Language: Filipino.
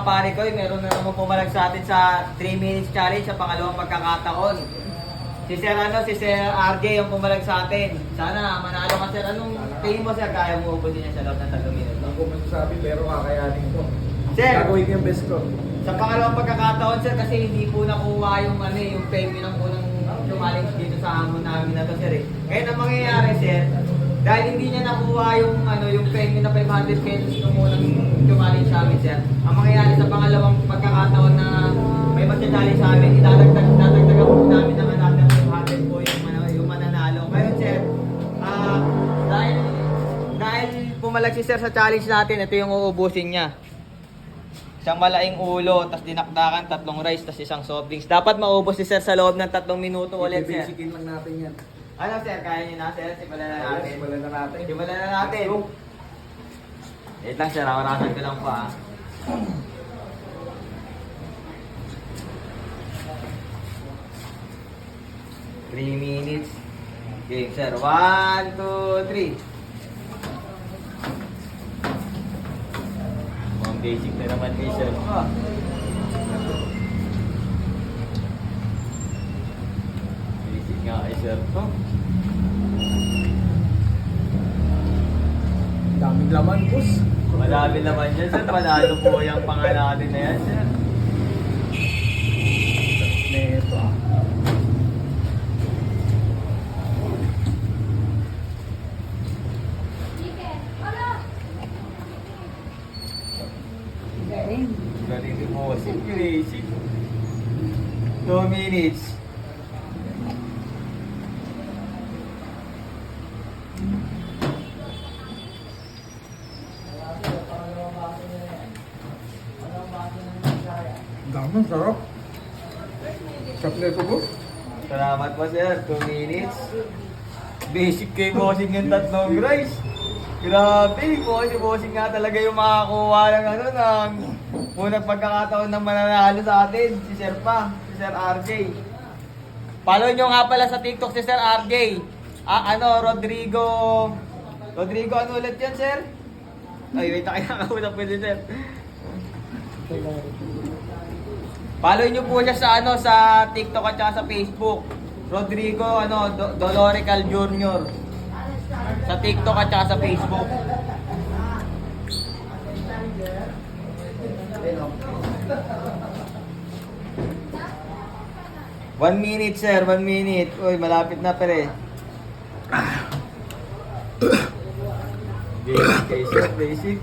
pare ko, meron na naman pumalag sa atin sa 3 minutes challenge sa pangalawang pagkakataon. Si Sir RJ yung pumalag sa atin. Sana manalo ka sir. Anong tingin mo sir? Kaya mo ubusin niya sa loob ng 3 minuto? Hindi ko masasabi pero kakayanin ko. Sir! Gagawin ko yung best ko. Sa pangalawang pagkakataon sir, kasi hindi po nakuha yung yung payment ng unang challenge dito sa hamon namin na to sir eh. Kaya na mangyayari sir, dahil hindi niya nakuha yung payment na 500 pesos nung unang challenge sa amin sir, ang mangyayari sa pangalawang pagkakataon na may magcha-challenge sa amin, dadagdagan po namin ng another 500 po yung mananalo. Ngayon sir, dahil pumalag si sir sa challenge natin, ito yung uubusin niya. Isang malaking ulo, tas dinakdakan, 3 rice, tas isang soft drinks. Dapat maubos si sir sa loob ng 3 minuto ulit sir. Ibibisikin lang natin yan. Ano sir, kaya niyo na sir? Simulan na natin. Simulan na natin. Simulan na natin. Wait lang sir, awarasan ko lang pa. 3 minutes. Game sir. 1, 2, 3. Ang basic na naman ni sir. Basic nga kay sir to. Daming laman, boss. Madami naman yan sir. Panalo po yung pangalan na yan sir. Neto ah. Galing mo si basic. 2 minutes. Daming sarap. Sarap neto, boss. Salamat po sir, 2 minutes. Basic kay bossing yung 3 rice. Grabe, bossing nga talaga yung makakuha ng unang pagkakataon ng mananalo sa atin. Si Sir pa, si Sir RJ. Follow nyo nga pala sa TikTok si Sir RJ. Rodrigo, ano ulit yan sir? Ay, wait, nakakausap ko din sir. Follow nyo po siya sa TikTok at saka sa Facebook. Rodrigo Dolorical Jr. Sa TikTok at saka sa Facebook. One minute sir, 1 minute. Uy, malapit na pare. Basic kay sir, basic.